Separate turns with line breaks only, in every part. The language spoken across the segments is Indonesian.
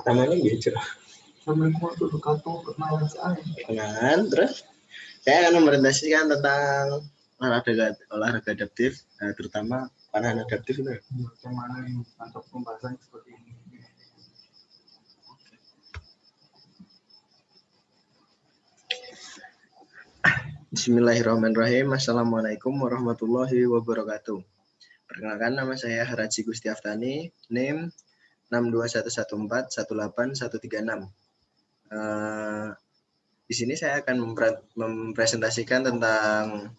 Pertamanya gitu.
Assalamualaikum warahmatullahi wabarakatuh. Perkenalan saya.
Perkenalan, terus saya akan mempresentasikan tentang olahraga adaptif, terutama panahan adaptif itu.
Bagaimana untuk pembahasan seperti ini?
Bismillahirrahmanirrahim. Assalamualaikum warahmatullahi wabarakatuh. Perkenalkan, nama saya Haraji Gustiaftani, NIM 62114181336. Di sini saya akan mempresentasikan tentang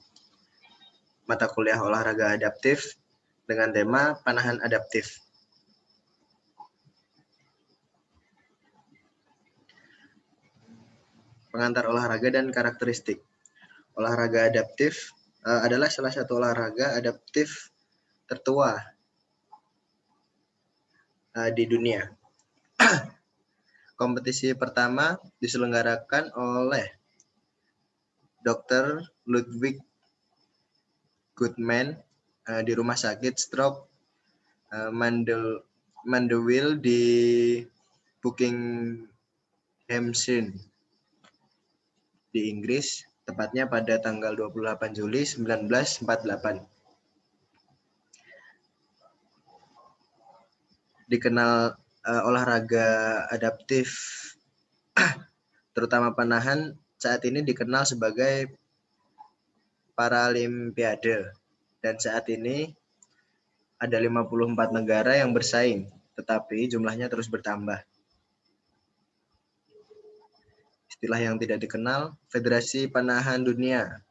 mata kuliah olahraga adaptif dengan tema panahan adaptif. Pengantar olahraga dan karakteristik. Olahraga adaptif adalah salah satu olahraga adaptif tertua di dunia. Kompetisi pertama diselenggarakan oleh Dr. Ludwig Guttmann di Rumah Sakit Stroke Mandeville di Buckinghamshire di Inggris, tepatnya pada tanggal 28 Juli 1948. Dikenal olahraga adaptif terutama panahan saat ini dikenal sebagai Paralimpiade, dan saat ini ada 54 negara yang bersaing, tetapi jumlahnya terus bertambah. Istilah yang tidak dikenal, Federasi Panahan Dunia,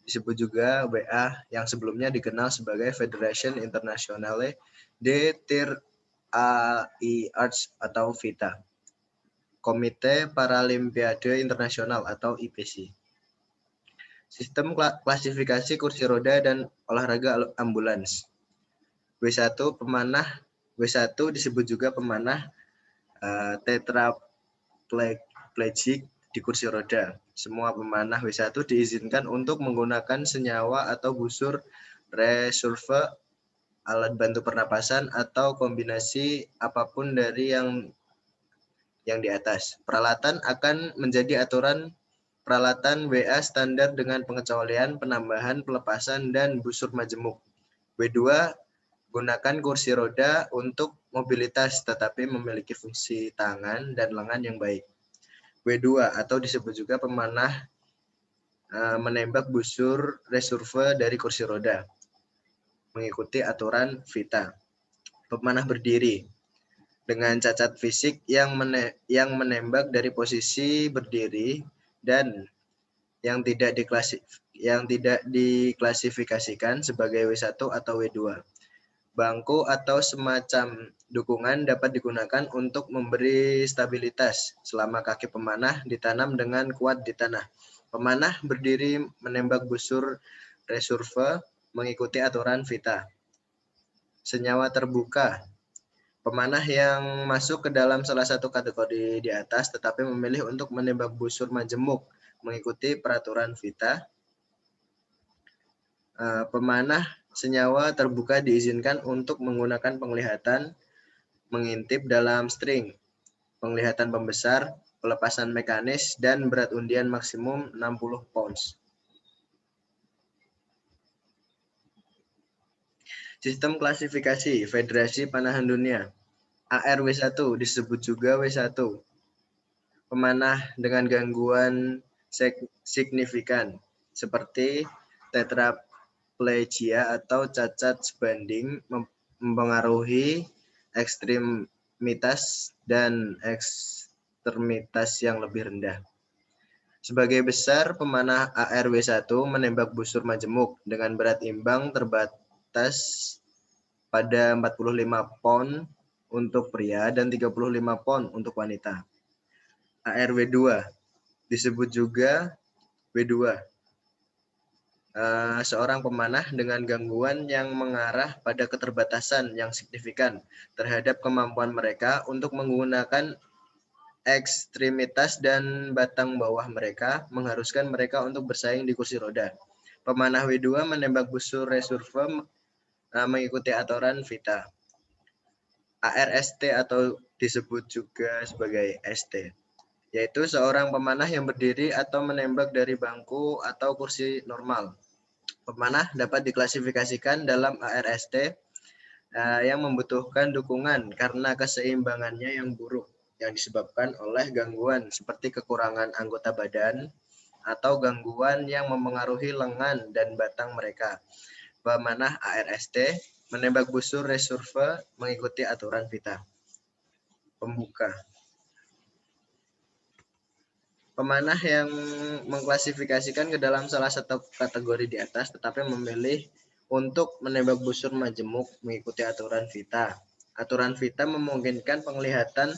disebut juga WA, yang sebelumnya dikenal sebagai Federation Internationale de Tir à l'Arc atau FITA, Komite Paralimpiade Internasional atau IPC. Sistem klasifikasi kursi roda dan olahraga ambulans. W1 pemanah, W1 disebut juga pemanah tetraplegic di kursi roda. Semua pemanah W1 diizinkan untuk menggunakan senyawa atau busur reserve, alat bantu pernapasan, atau kombinasi apapun dari yang di atas. Peralatan akan menjadi aturan peralatan WA standar dengan pengecualian penambahan, pelepasan, dan busur majemuk. W2 gunakan kursi roda untuk mobilitas tetapi memiliki fungsi tangan dan lengan yang baik. W2 atau disebut juga pemanah menembak busur reserve dari kursi roda mengikuti aturan FITA. Pemanah berdiri dengan cacat fisik yang menembak dari posisi berdiri dan yang tidak diklasifikasikan sebagai W1 atau W2. Bangku atau semacam dukungan dapat digunakan untuk memberi stabilitas selama kaki pemanah ditanam dengan kuat di tanah. Pemanah berdiri menembak busur reserve mengikuti aturan FITA. Senyawa terbuka. Pemanah yang masuk ke dalam salah satu kategori di atas tetapi memilih untuk menembak busur majemuk mengikuti peraturan FITA. Pemanah senyawa terbuka diizinkan untuk menggunakan penglihatan, mengintip dalam string, penglihatan pembesar, pelepasan mekanis, dan berat undian maksimum 60 pounds. Sistem klasifikasi Federasi Panahan Dunia. ARW1 disebut juga W1. Pemanah dengan gangguan signifikan seperti tetraplegia atau cacat sebanding mempengaruhi ekstremitas dan ekstremitas yang lebih rendah. Sebagai besar, pemanah ARW1 menembak busur majemuk dengan berat imbang terbatas pada 45 pound untuk pria dan 35 pound untuk wanita. ARW2 disebut juga W2. Seorang pemanah dengan gangguan yang mengarah pada keterbatasan yang signifikan terhadap kemampuan mereka untuk menggunakan ekstremitas dan batang bawah mereka, mengharuskan mereka untuk bersaing di kursi roda. Pemanah W2 menembak busur reserve mengikuti aturan FITA. ARST atau disebut juga sebagai ST, yaitu seorang pemanah yang berdiri atau menembak dari bangku atau kursi normal. Pemanah dapat diklasifikasikan dalam ARST yang membutuhkan dukungan karena keseimbangannya yang buruk yang disebabkan oleh gangguan seperti kekurangan anggota badan atau gangguan yang memengaruhi lengan dan batang mereka. Pemanah ARST menembak busur reserve mengikuti aturan VITA. Pembuka. Pemanah yang mengklasifikasikan ke dalam salah satu kategori di atas tetapi memilih untuk menembak busur majemuk mengikuti aturan VITA. Aturan VITA memungkinkan penglihatan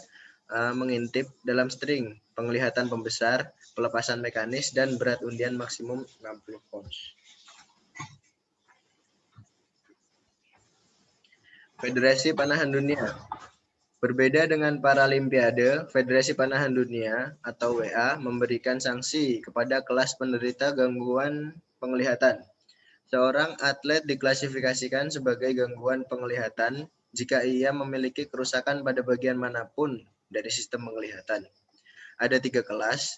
mengintip dalam string, penglihatan pembesar, pelepasan mekanis, dan berat undian maksimum 60 pounds. Federasi Panahan Dunia. Berbeda dengan Paralimpiade, Federasi Panahan Dunia atau WA memberikan sanksi kepada kelas penderita gangguan penglihatan. Seorang atlet diklasifikasikan sebagai gangguan penglihatan jika ia memiliki kerusakan pada bagian manapun dari sistem penglihatan. Ada 3 kelas,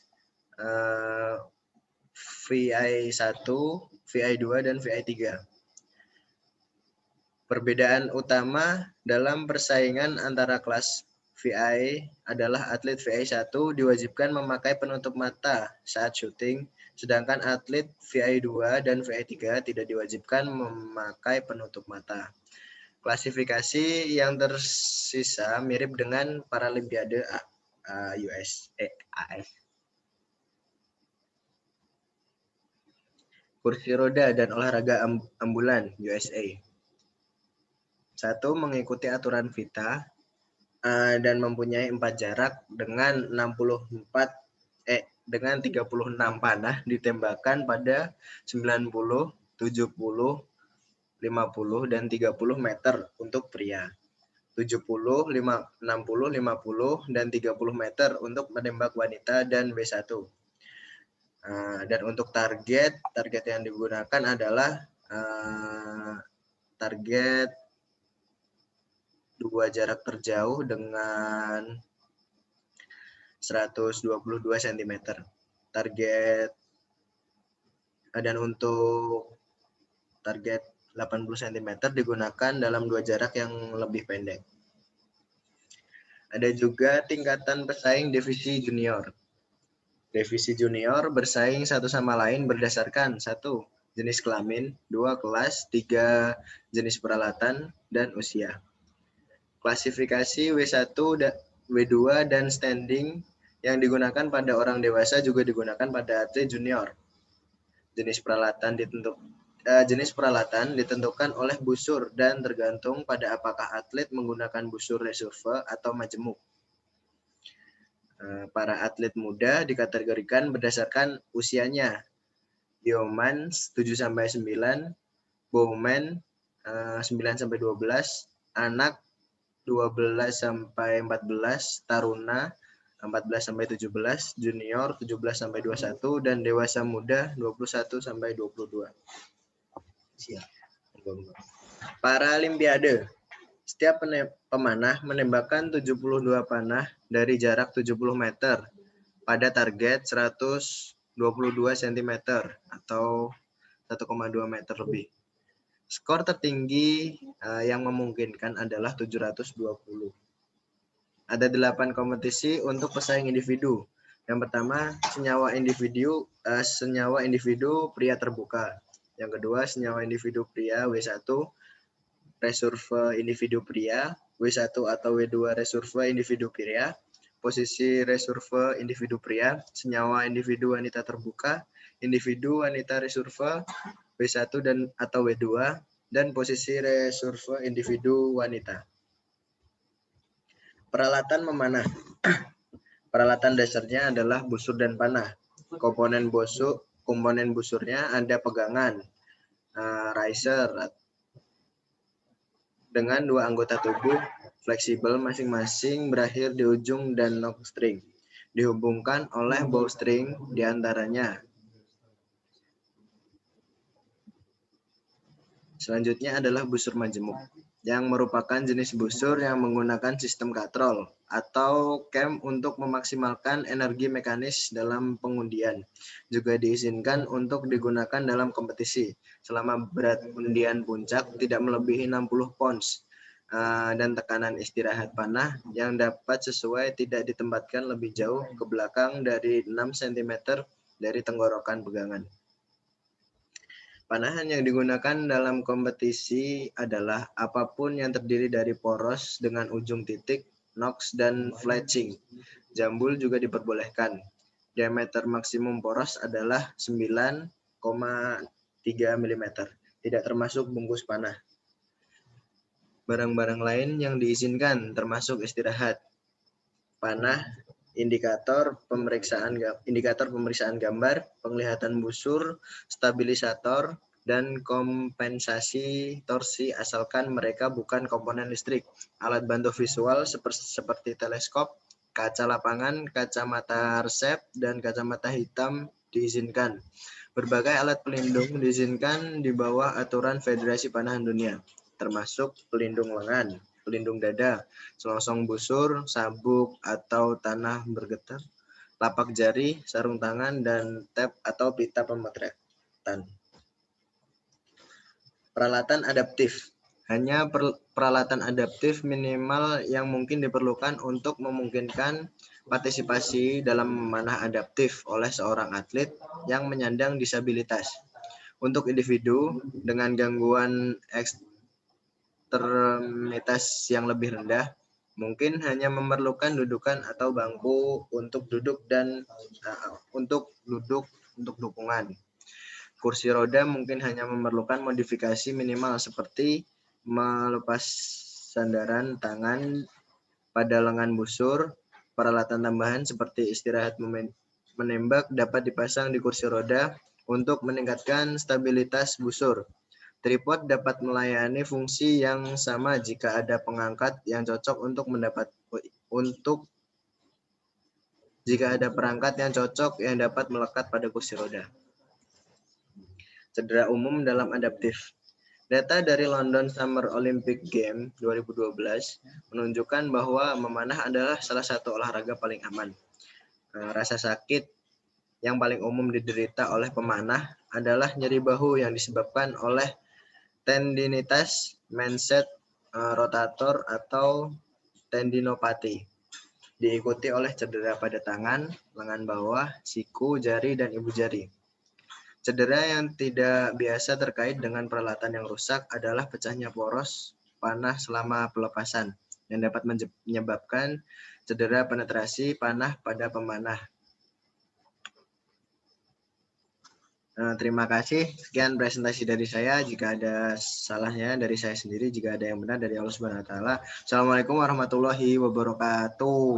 VI1, VI2, dan VI3. Perbedaan utama dalam persaingan antara kelas VI adalah atlet VI1 diwajibkan memakai penutup mata saat syuting, sedangkan atlet VI2 dan VI3 tidak diwajibkan memakai penutup mata. Klasifikasi yang tersisa mirip dengan Paralimpiade AS. Kursi roda dan olahraga ambulan USA. 1. Mengikuti aturan VITA dan mempunyai 4 jarak dengan 36 panah ditembakkan pada 90, 70, 50, dan 30 meter untuk pria. 70, 60, 50, dan 30 meter untuk menembak wanita dan W1. Dan untuk target yang digunakan adalah target 2 jarak terjauh dengan 122 cm. Target dan untuk target 80 cm digunakan dalam 2 jarak yang lebih pendek. Ada juga tingkatan pesaing divisi junior. Divisi junior bersaing satu sama lain berdasarkan 1. Jenis kelamin, 2. Kelas, 3. Jenis peralatan, dan usia. Klasifikasi W1, W2, dan standing yang digunakan pada orang dewasa juga digunakan pada atlet junior. Jenis peralatan ditentukan oleh busur dan tergantung pada apakah atlet menggunakan busur reserve atau majemuk. Para atlet muda dikategorikan berdasarkan usianya. Yeoman 7-9, bowman 9-12, anak 12-14, taruna 14-17, junior 17-21, dan dewasa muda 21-22. Paralimpiade. Setiap pemanah menembakkan 72 panah dari jarak 70 meter pada target 122 cm atau 1,2 meter lebih. Skor tertinggi yang memungkinkan adalah 720. Ada 8 kompetisi untuk pesaing individu. Yang pertama, senyawa individu pria terbuka. Yang kedua, senyawa individu pria W1, reserve individu pria, W1 atau W2 reserve individu pria, posisi reserve individu pria, senyawa individu wanita terbuka, individu wanita reserve W1 dan atau W2, dan posisi reserve individu wanita. Peralatan memanah. Peralatan dasarnya adalah busur dan panah. Komponen busurnya ada pegangan, riser dengan 2 anggota tubuh fleksibel masing-masing berakhir di ujung dan knock string. Dihubungkan oleh bowstring di antaranya. Selanjutnya adalah busur majemuk. yang merupakan jenis busur yang menggunakan sistem katrol atau cam untuk memaksimalkan energi mekanis dalam pengundian. Juga diizinkan untuk digunakan dalam kompetisi selama berat undian puncak tidak melebihi 60 pounds dan tekanan istirahat panah yang dapat sesuai tidak ditempatkan lebih jauh ke belakang dari 6 cm dari tenggorokan pegangan. Panahan yang digunakan dalam kompetisi adalah apapun yang terdiri dari poros dengan ujung titik, notch, dan fletching. Jambul juga diperbolehkan. Diameter maksimum poros adalah 9,3 mm, tidak termasuk bungkus panah. Barang-barang lain yang diizinkan termasuk istirahat, panah, indikator pemeriksaan gambar, penglihatan busur, stabilisator, dan kompensasi torsi asalkan mereka bukan komponen listrik. Alat bantu visual seperti teleskop, kaca lapangan, kacamata resep, dan kacamata hitam diizinkan. Berbagai alat pelindung diizinkan di bawah aturan Federasi Panahan Dunia, termasuk pelindung lengan, pelindung dada, selongsong busur, sabuk atau tanah bergetar, lapak jari, sarung tangan, dan tab atau pita pemotretan. Peralatan adaptif. Hanya peralatan adaptif minimal yang mungkin diperlukan untuk memungkinkan partisipasi dalam memanah adaptif oleh seorang atlet yang menyandang disabilitas. Untuk individu dengan gangguan ekstremitas yang lebih rendah, mungkin hanya memerlukan dudukan atau bangku untuk duduk dan untuk dukungan. Kursi roda mungkin hanya memerlukan modifikasi minimal seperti melepas sandaran tangan pada lengan busur. Peralatan tambahan seperti istirahat menembak dapat dipasang di kursi roda untuk meningkatkan stabilitas busur. Tripod dapat melayani fungsi yang sama jika ada pengangkat yang cocok jika ada perangkat yang cocok yang dapat melekat pada kursi roda. Cedera umum dalam adaptif. Data dari London Summer Olympic Games 2012 menunjukkan bahwa memanah adalah salah satu olahraga paling aman. Rasa sakit yang paling umum diderita oleh pemanah adalah nyeri bahu yang disebabkan oleh tendinitis manset rotator atau tendinopati. Diikuti oleh cedera pada tangan, lengan bawah, siku, jari, dan ibu jari. Cedera yang tidak biasa terkait dengan peralatan yang rusak adalah pecahnya poros panah selama pelepasan yang dapat menyebabkan cedera penetrasi panah pada pemanah. Terima kasih. Sekian presentasi dari saya. Jika ada salahnya dari saya sendiri, jika ada yang benar dari Allah Subhanahu wa taala. Assalamualaikum warahmatullahi wabarakatuh.